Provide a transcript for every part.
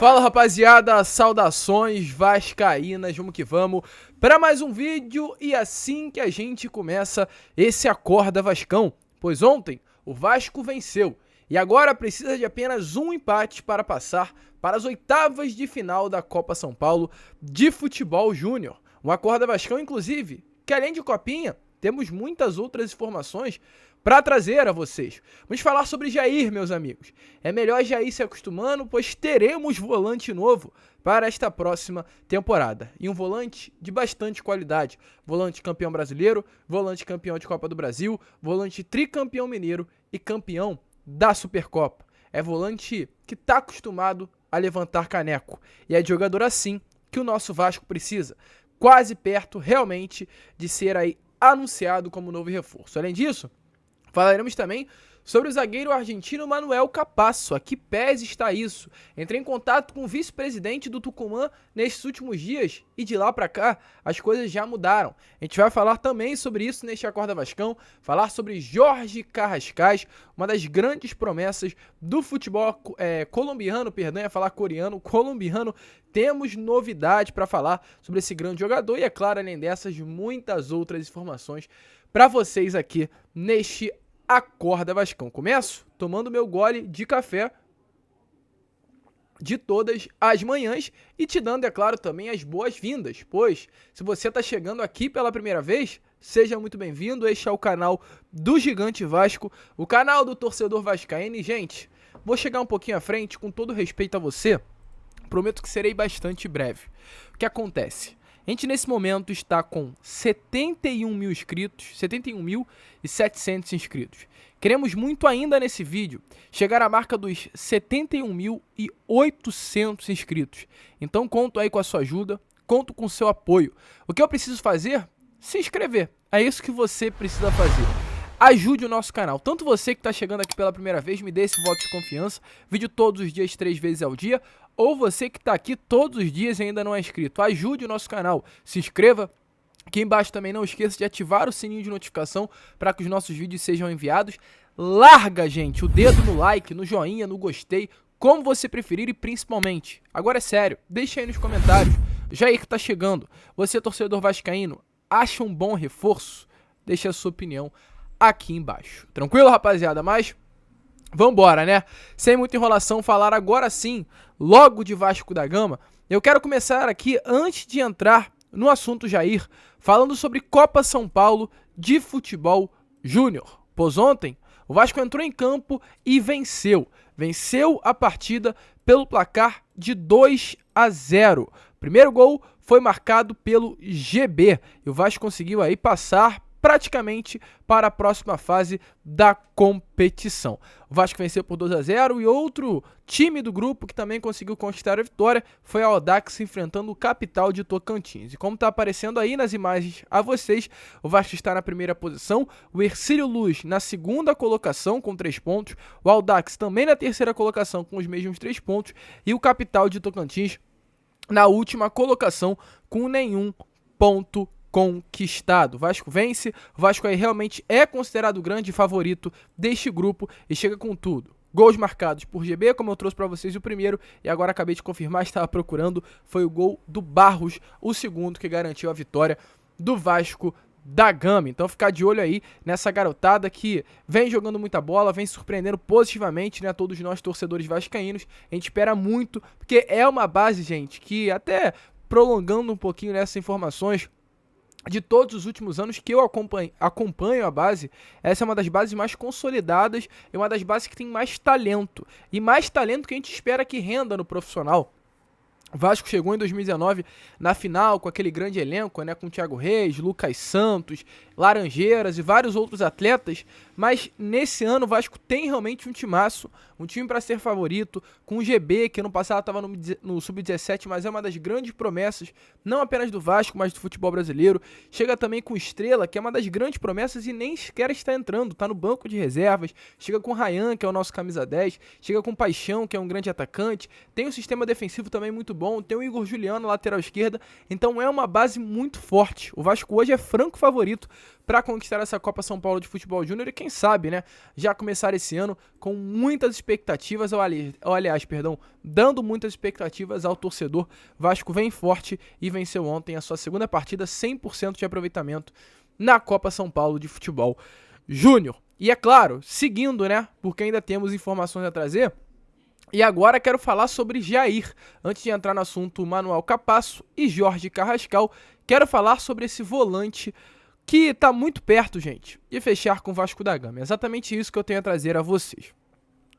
Fala rapaziada, saudações vascaínas, vamos que vamos para mais um vídeo e assim que a gente começa esse Acorda Vascão, pois ontem o Vasco venceu e agora precisa de apenas um empate para passar para as oitavas de final da Copa São Paulo de Futebol Júnior. Um Acorda Vascão, inclusive, que além de copinha, temos muitas outras informações para trazer a vocês. Vamos falar sobre Jair, meus amigos. É melhor Jair se acostumando, pois teremos volante novo para esta próxima temporada. E um volante de bastante qualidade. Volante campeão brasileiro, volante campeão de Copa do Brasil, volante tricampeão mineiro e campeão da Supercopa. É volante que está acostumado a levantar caneco. E é de jogador assim que o nosso Vasco precisa. Quase perto, realmente, de ser aí anunciado como novo reforço. Além disso, falaremos também sobre o zagueiro argentino Manuel Capasso. A que pés está isso? Entrei em contato com o vice-presidente do Tucumã nesses últimos dias e de lá para cá as coisas já mudaram. A gente vai falar também sobre isso neste Acorda Vascão, falar sobre Jorge Carrascás, uma das grandes promessas do futebol colombiano, perdão, ia falar coreano, colombiano. Temos novidade para falar sobre esse grande jogador e, é claro, além dessas, muitas outras informações para vocês aqui neste Acorda Vascão. Começo tomando meu gole de café de todas as manhãs e te dando, é claro, também as boas-vindas, pois se você está chegando aqui pela primeira vez, seja muito bem-vindo. Este é o canal do Gigante Vasco, o canal do torcedor vascaíno. E, gente, vou chegar um pouquinho à frente, com todo respeito a você, prometo que serei bastante breve. O que acontece? A gente nesse momento está com 71 mil inscritos, 71.700 inscritos. Queremos muito ainda nesse vídeo chegar à marca dos 71.800 inscritos. Então conto aí com a sua ajuda, conto com o seu apoio. O que eu preciso fazer? Se inscrever. É isso que você precisa fazer. Ajude o nosso canal. Tanto você que está chegando aqui pela primeira vez, me dê esse voto de confiança. Vídeo todos os dias, 3 vezes ao dia. Ou você que está aqui todos os dias e ainda não é inscrito. Ajude o nosso canal. Se inscreva. Aqui embaixo também não esqueça de ativar o sininho de notificação para que os nossos vídeos sejam enviados. Larga, gente, o dedo no like, no joinha, no gostei, como você preferir e principalmente, agora é sério, deixa aí nos comentários. Jair que está chegando. Você, torcedor vascaíno, acha um bom reforço? Deixa a sua opinião aqui embaixo. Tranquilo, rapaziada? Mas vambora, né? Sem muita enrolação, falar agora sim, logo de Vasco da Gama. Eu quero começar aqui, antes de entrar no assunto Jair, falando sobre Copa São Paulo de Futebol Júnior. Pois ontem, o Vasco entrou em campo e venceu. Venceu a partida pelo placar de 2-0. Primeiro gol foi marcado pelo GB. E o Vasco conseguiu aí passar praticamente para a próxima fase da competição. O Vasco venceu por 2-0 e outro time do grupo que também conseguiu conquistar a vitória foi a Audax enfrentando o Capital de Tocantins. E como está aparecendo aí nas imagens a vocês, o Vasco está na primeira posição, o Hercílio Luz na segunda colocação com 3 pontos, o Audax também na terceira colocação com os mesmos 3 pontos e o Capital de Tocantins na última colocação com nenhum ponto conquistado. O Vasco vence, o Vasco aí realmente é considerado o grande favorito deste grupo e chega com tudo. Gols marcados por GB, como eu trouxe para vocês o primeiro, e agora acabei de confirmar, estava procurando, foi o gol do Barros, o segundo que garantiu a vitória do Vasco da Gama. Então ficar de olho aí nessa garotada que vem jogando muita bola, vem surpreendendo positivamente, né, todos nós torcedores vascaínos. A gente espera muito, porque é uma base, gente, que até prolongando um pouquinho nessas informações, de todos os últimos anos que eu acompanho a base, essa é uma das bases mais consolidadas e uma das bases que tem mais talento. E mais talento que a gente espera que renda no profissional. O Vasco chegou em 2019 na final com aquele grande elenco, né, com Thiago Reis, Lucas Santos, Laranjeiras e vários outros atletas, mas nesse ano o Vasco tem realmente um timaço, um time para ser favorito, com o GB, que ano passado estava no Sub-17, mas é uma das grandes promessas, não apenas do Vasco, mas do futebol brasileiro. Chega também com Estrela, que é uma das grandes promessas e nem sequer está entrando, está no banco de reservas. Chega com Ryan, que é o nosso camisa 10, chega com Paixão, que é um grande atacante, tem um sistema defensivo também muito bom, tem o Igor Juliano, lateral esquerda, então é uma base muito forte. O Vasco hoje é franco favorito para conquistar essa Copa São Paulo de Futebol Júnior e quem sabe, né, já começar esse ano com muitas expectativas, dando muitas expectativas ao torcedor. Vasco vem forte e venceu ontem a sua segunda partida, 100% de aproveitamento na Copa São Paulo de Futebol Júnior. E é claro, seguindo, né, porque ainda temos informações a trazer. E agora quero falar sobre Jair. Antes de entrar no assunto Manuel Capasso e Jorge Carrascal, quero falar sobre esse volante que está muito perto, gente, de fechar com o Vasco da Gama. É exatamente isso que eu tenho a trazer a vocês.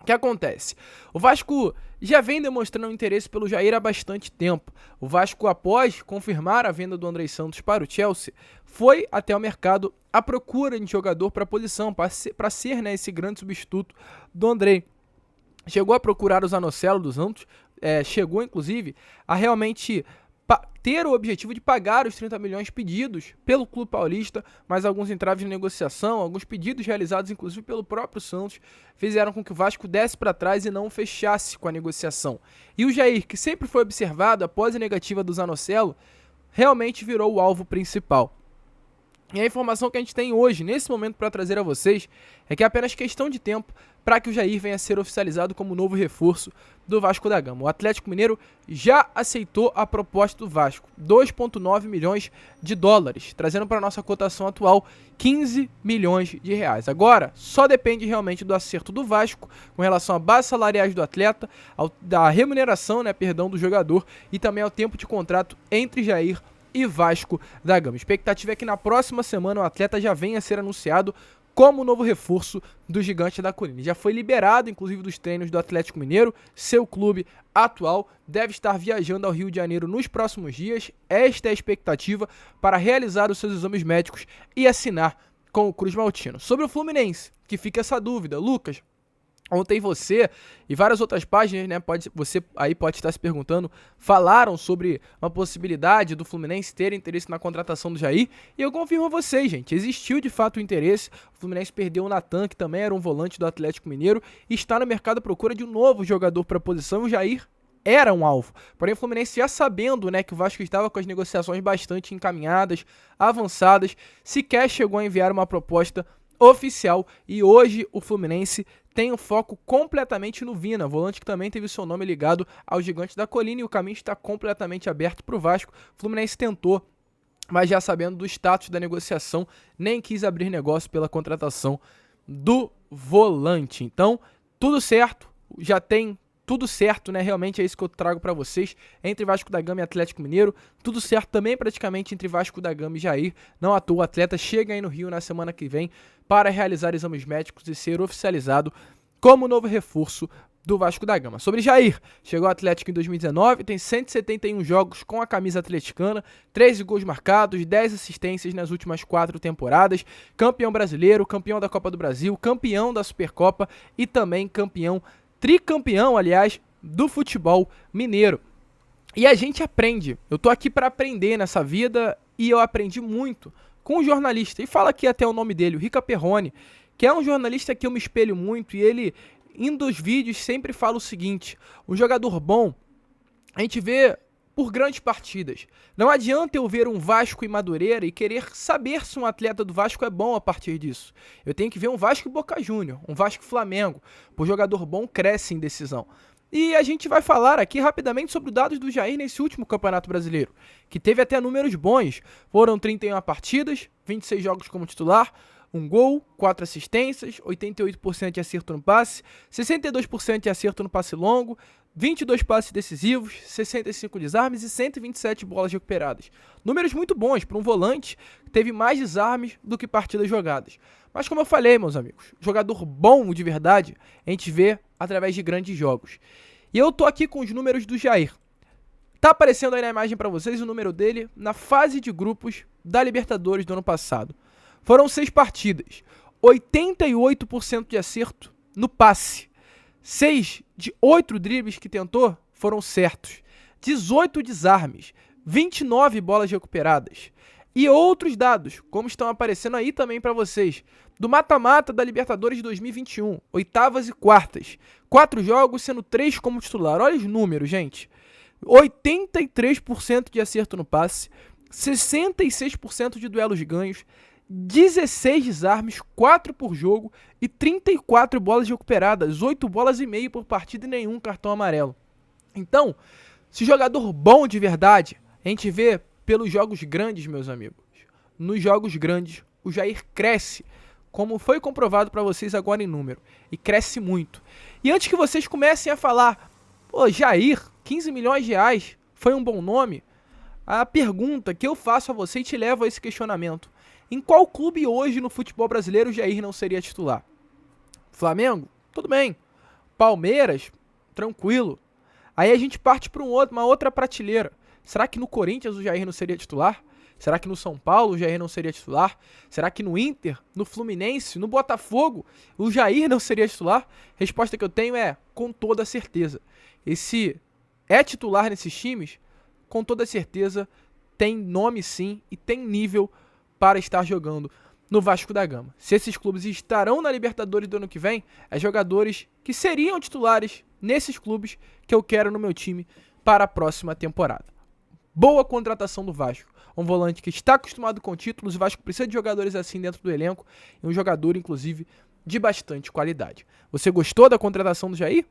O que acontece? O Vasco já vem demonstrando interesse pelo Jair há bastante tempo. O Vasco, após confirmar a venda do Andrei Santos para o Chelsea, foi até o mercado à procura de jogador para a posição, para ser, né, esse grande substituto do Andrei. Chegou a procurar o Zanocelo dos Santos, chegou inclusive a realmente ter o objetivo de pagar os 30 milhões pedidos pelo Clube Paulista, mas alguns entraves de negociação, alguns pedidos realizados inclusive pelo próprio Santos, fizeram com que o Vasco desse para trás e não fechasse com a negociação. E o Jair, que sempre foi observado após a negativa do Zanocelo, realmente virou o alvo principal. E a informação que a gente tem hoje, nesse momento, para trazer a vocês, é que é apenas questão de tempo para que o Jair venha a ser oficializado como novo reforço do Vasco da Gama. O Atlético Mineiro já aceitou a proposta do Vasco, 2,9 milhões de dólares, trazendo para a nossa cotação atual 15 milhões de reais. Agora, só depende realmente do acerto do Vasco com relação a bases salariais do atleta, da remuneração, do jogador e também ao tempo de contrato entre Jair e Vasco da Gama. A expectativa é que na próxima semana o atleta já venha a ser anunciado como novo reforço do Gigante da Colina. Já foi liberado, inclusive, dos treinos do Atlético Mineiro. Seu clube atual deve estar viajando ao Rio de Janeiro nos próximos dias. Esta é a expectativa para realizar os seus exames médicos e assinar com o Cruz Maltino. Sobre o Fluminense, que fica essa dúvida, Lucas, ontem você e várias outras páginas, né, você aí pode estar se perguntando, falaram sobre uma possibilidade do Fluminense ter interesse na contratação do Jair, e eu confirmo a vocês, gente, existiu de fato o interesse. O Fluminense perdeu o Natan, que também era um volante do Atlético Mineiro, e está no mercado à procura de um novo jogador para a posição, e o Jair era um alvo. Porém, o Fluminense, já sabendo, né, que o Vasco estava com as negociações bastante encaminhadas, avançadas, sequer chegou a enviar uma proposta oficial, e hoje o Fluminense tem um foco completamente no Vina, volante que também teve seu nome ligado ao Gigante da Colina, e o caminho está completamente aberto para o Vasco. O Fluminense tentou, mas já sabendo do status da negociação, nem quis abrir negócio pela contratação do volante. Então, tudo certo, já tem tudo certo, né? Realmente é isso que eu trago para vocês. Entre Vasco da Gama e Atlético Mineiro, tudo certo também praticamente entre Vasco da Gama e Jair. Não à toa, o atleta chega aí no Rio na semana que vem para realizar exames médicos e ser oficializado como novo reforço do Vasco da Gama. Sobre Jair, chegou ao Atlético em 2019, tem 171 jogos com a camisa atleticana, 13 gols marcados, 10 assistências nas últimas 4 temporadas, campeão brasileiro, campeão da Copa do Brasil, campeão da Supercopa e também tricampeão, aliás, do futebol mineiro. E a gente aprende, eu tô aqui para aprender nessa vida, e eu aprendi muito com um jornalista, e fala aqui até o nome dele, o Rica Perrone, que é um jornalista que eu me espelho muito, e ele, em dos vídeos, sempre fala o seguinte: um jogador bom, a gente vê por grandes partidas. Não adianta eu ver um Vasco e Madureira e querer saber se um atleta do Vasco é bom a partir disso. Eu tenho que ver um Vasco e Boca Júnior, um Vasco e Flamengo. Por jogador bom, cresce em decisão. E a gente vai falar aqui rapidamente sobre os dados do Jair nesse último Campeonato Brasileiro, que teve até números bons. Foram 31 partidas, 26 jogos como titular, 1 gol, 4 assistências, 88% de acerto no passe, 62% de acerto no passe longo, 22 passes decisivos, 65 desarmes e 127 bolas recuperadas. Números muito bons para um volante que teve mais desarmes do que partidas jogadas. Mas como eu falei, meus amigos, jogador bom de verdade a gente vê através de grandes jogos. E eu tô aqui com os números do Jair. Tá aparecendo aí na imagem para vocês o número dele na fase de grupos da Libertadores do ano passado. Foram 6 partidas, 88% de acerto no passe. 6 de 8 dribles que tentou foram certos. 18 desarmes, 29 bolas recuperadas. E outros dados, como estão aparecendo aí também para vocês. Do mata-mata da Libertadores de 2021, oitavas e quartas. 4 jogos, sendo 3 como titular. Olha os números, gente. 83% de acerto no passe, 66% de duelos ganhos, 16 desarmes, 4 por jogo e 34 bolas recuperadas, 8 bolas e meio por partida e nenhum cartão amarelo. Então, se jogador bom de verdade, a gente vê pelos jogos grandes, meus amigos. Nos jogos grandes, o Jair cresce, como foi comprovado para vocês agora em número, e cresce muito. E antes que vocês comecem a falar, pô, Jair, 15 milhões de reais, foi um bom nome? A pergunta que eu faço a você e te levo a esse questionamento. Em qual clube hoje no futebol brasileiro o Jair não seria titular? Flamengo? Tudo bem. Palmeiras? Tranquilo. Aí a gente parte para uma outra prateleira. Será que no Corinthians o Jair não seria titular? Será que no São Paulo o Jair não seria titular? Será que no Inter, no Fluminense, no Botafogo o Jair não seria titular? Resposta que eu tenho é com toda certeza. Esse é titular nesses times? Com toda certeza tem nome sim e tem nível para estar jogando no Vasco da Gama. Se esses clubes estarão na Libertadores do ano que vem, é jogadores que seriam titulares nesses clubes que eu quero no meu time para a próxima temporada. Boa contratação do Vasco. Um volante que está acostumado com títulos, o Vasco precisa de jogadores assim dentro do elenco, e um jogador, inclusive, de bastante qualidade. Você gostou da contratação do Jair?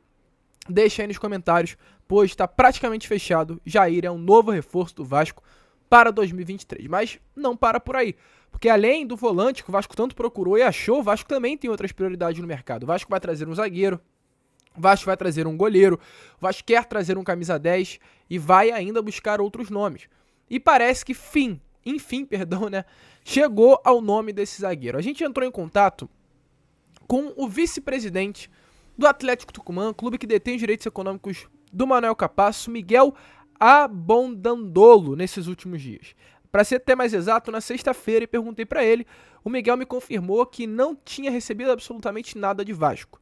Deixa aí nos comentários, pois está praticamente fechado. Jair é um novo reforço do Vasco para 2023, mas não para por aí, porque além do volante que o Vasco tanto procurou e achou, o Vasco também tem outras prioridades no mercado. O Vasco vai trazer um zagueiro, o Vasco vai trazer um goleiro, o Vasco quer trazer um camisa 10 e vai ainda buscar outros nomes. E parece que enfim, chegou ao nome desse zagueiro. A gente entrou em contato com o vice-presidente do Atlético Tucumã, clube que detém os direitos econômicos do Manuel Capasso, Miguel Abondandolo, nesses últimos dias. Para ser até mais exato, na sexta-feira, e perguntei para ele, o Miguel me confirmou que não tinha recebido absolutamente nada de Vasco.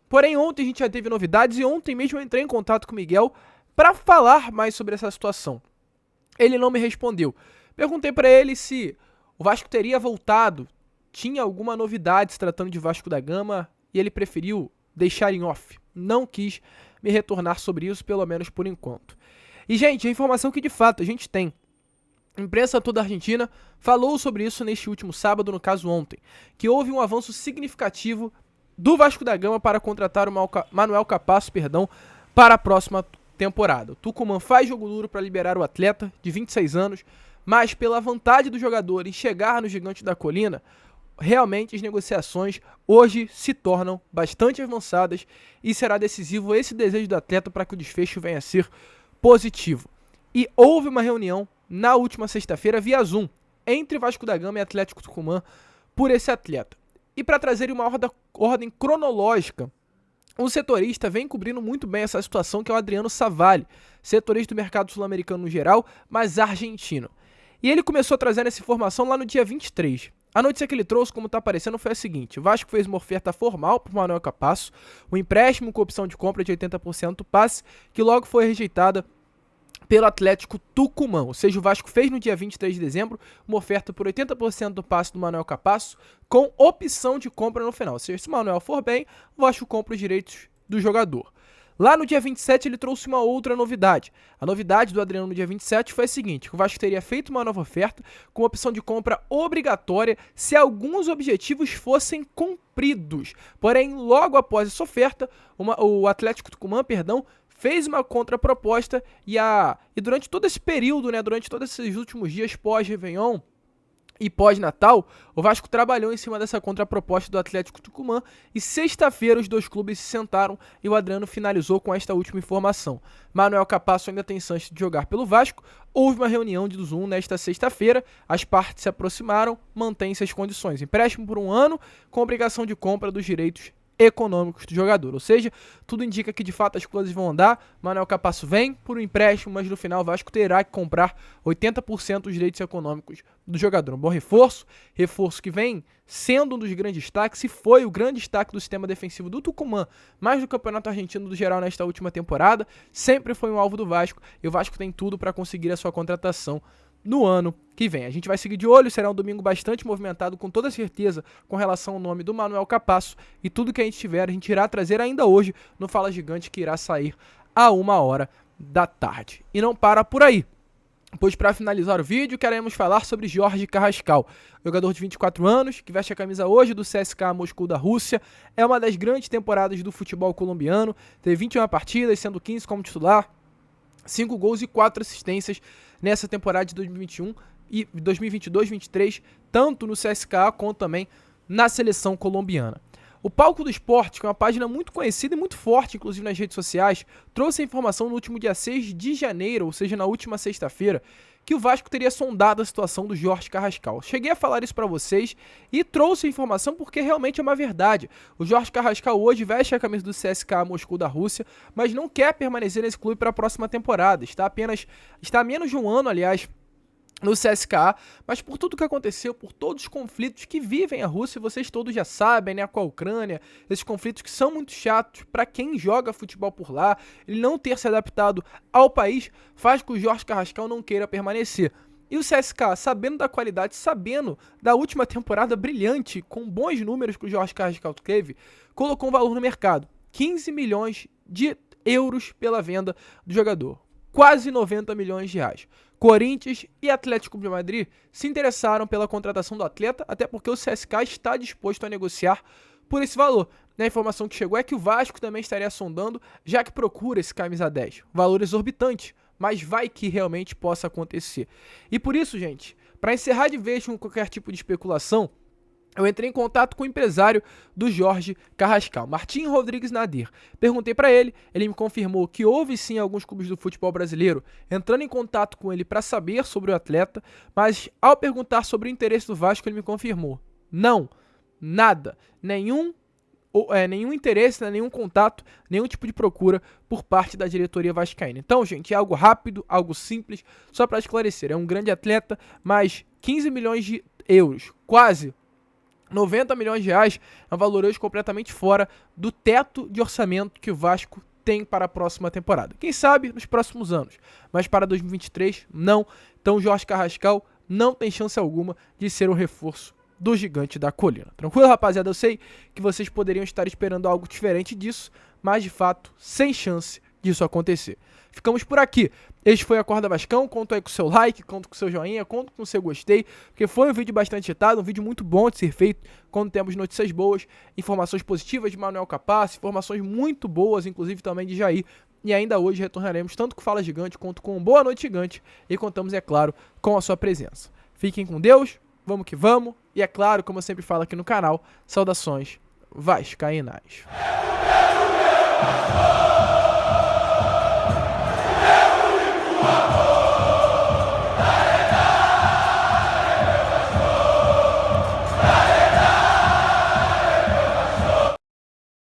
Porém, ontem a gente já teve novidades e ontem mesmo eu entrei em contato com o Miguel para falar mais sobre essa situação. Ele não me respondeu. Perguntei para ele se o Vasco teria voltado, tinha alguma novidade se tratando de Vasco da Gama, e ele preferiu deixar em off. Não quis me retornar sobre isso, pelo menos por enquanto. E, gente, a informação que de fato a gente tem. A imprensa toda argentina falou sobre isso neste último sábado, no caso ontem, que houve um avanço significativo do Vasco da Gama para contratar o Manuel Capasso, para a próxima temporada. O Tucumã faz jogo duro para liberar o atleta de 26 anos, mas pela vontade do jogador em chegar no Gigante da Colina, realmente as negociações hoje se tornam bastante avançadas e será decisivo esse desejo do atleta para que o desfecho venha a ser positivo. E houve uma reunião na última sexta-feira via Zoom entre Vasco da Gama e Atlético Tucumã por esse atleta. E para trazer uma ordem cronológica, um setorista vem cobrindo muito bem essa situação, que é o Adriano Savalli, setorista do mercado sul-americano no geral, mas argentino. E ele começou trazendo essa informação lá no dia 23. A notícia que ele trouxe, como está aparecendo, foi a seguinte: o Vasco fez uma oferta formal para o Manuel Capasso, um empréstimo com opção de compra de 80% do passe, que logo foi rejeitada pelo Atlético Tucumã. Ou seja, o Vasco fez no dia 23 de dezembro uma oferta por 80% do passe do Manuel Capasso, com opção de compra no final. Ou seja, se o Manuel for bem, o Vasco compra os direitos do jogador. Lá no dia 27 ele trouxe uma outra novidade. A novidade do Adriano no dia 27 foi a seguinte: o Vasco teria feito uma nova oferta com opção de compra obrigatória se alguns objetivos fossem cumpridos. Porém, logo após essa oferta, o Atlético Tucumã, fez uma contraproposta e durante todo esse período, durante todos esses últimos dias pós-Réveillon e pós-Natal, o Vasco trabalhou em cima dessa contraproposta do Atlético Tucumã e sexta-feira os dois clubes se sentaram e o Adriano finalizou com esta última informação. Manuel Capasso ainda tem chance de jogar pelo Vasco. Houve uma reunião de Zoom nesta sexta-feira, as partes se aproximaram, mantém-se as condições. Empréstimo por 1 ano com obrigação de compra dos direitos econômicos do jogador. Ou seja, tudo indica que de fato as coisas vão andar. Manuel Capasso vem por um empréstimo, mas no final o Vasco terá que comprar 80% dos direitos econômicos do jogador. Um bom reforço que vem sendo um dos grandes destaques, e foi o grande destaque do sistema defensivo do Tucumã, mais do Campeonato Argentino do geral nesta última temporada. Sempre foi um alvo do Vasco, e o Vasco tem tudo para conseguir a sua contratação no ano que vem. A gente vai seguir de olho, será um domingo bastante movimentado, com toda certeza, com relação ao nome do Manuel Capasso, e tudo que a gente tiver, a gente irá trazer ainda hoje no Fala Gigante, que irá sair a 1h da tarde. E não para por aí. Pois para finalizar o vídeo, queremos falar sobre Jorge Carrascal, jogador de 24 anos, que veste a camisa hoje do CSKA Moscou da Rússia. É uma das grandes temporadas do futebol colombiano, teve 21 partidas, sendo 15 como titular, 5 gols e 4 assistências nessa temporada de 2021 e 2022-23, tanto no CSKA quanto também na seleção colombiana. O Palco do Esporte, que é uma página muito conhecida e muito forte, inclusive nas redes sociais, trouxe a informação no último dia 6 de janeiro, ou seja, na última sexta-feira, que o Vasco teria sondado a situação do Jorge Carrascal. Cheguei a falar isso para vocês e trouxe a informação porque realmente é uma verdade. O Jorge Carrascal hoje veste a camisa do CSKA Moscou da Rússia, mas não quer permanecer nesse clube para a próxima temporada. Está há menos de um ano, aliás, no CSKA, mas por tudo que aconteceu, por todos os conflitos que vivem a Rússia, vocês todos já sabem, né, com a Ucrânia, esses conflitos que são muito chatos para quem joga futebol por lá, ele não ter se adaptado ao país faz com que o Jorge Carrascal não queira permanecer. E o CSKA, sabendo da qualidade, sabendo da última temporada brilhante, com bons números que o Jorge Carrascal teve, colocou um valor no mercado, 15 milhões de euros pela venda do jogador, quase 90 milhões de reais. Corinthians e Atlético de Madrid se interessaram pela contratação do atleta, até porque o CSKA está disposto a negociar por esse valor. A informação que chegou é que o Vasco também estaria sondando, já que procura esse camisa 10. Valor exorbitante, mas vai que realmente possa acontecer. E por isso, gente, para encerrar de vez com qualquer tipo de especulação, eu entrei em contato com o empresário do Jorge Carrascal, Martim Rodrigues Nadir. Perguntei para ele me confirmou que houve sim alguns clubes do futebol brasileiro entrando em contato com ele para saber sobre o atleta, mas ao perguntar sobre o interesse do Vasco, ele me confirmou: não, nada, nenhum interesse, nenhum contato, nenhum tipo de procura por parte da diretoria vascaína. Então, gente, é algo rápido, algo simples, só para esclarecer, é um grande atleta, mas 15 milhões de euros, quase 90 milhões de reais, é um valor hoje completamente fora do teto de orçamento que o Vasco tem para a próxima temporada. Quem sabe nos próximos anos, mas para 2023 não. Então o Jorge Carrascal não tem chance alguma de ser um reforço do Gigante da Colina. Tranquilo, rapaziada? Eu sei que vocês poderiam estar esperando algo diferente disso, mas de fato, sem chance disso acontecer. Ficamos por aqui. Este foi a Acorda Vascão. Conto aí com o seu like, conto com o seu joinha, conto com o seu gostei, porque foi um vídeo bastante agitado, um vídeo muito bom de ser feito quando temos notícias boas, informações positivas de Manuel Capaz, informações muito boas, inclusive também de Jair. E ainda hoje retornaremos tanto com Fala Gigante quanto com Boa Noite Gigante e contamos, é claro, com a sua presença. Fiquem com Deus, vamos que vamos, e é claro, como eu sempre falo aqui no canal, saudações vascaínas. Uou!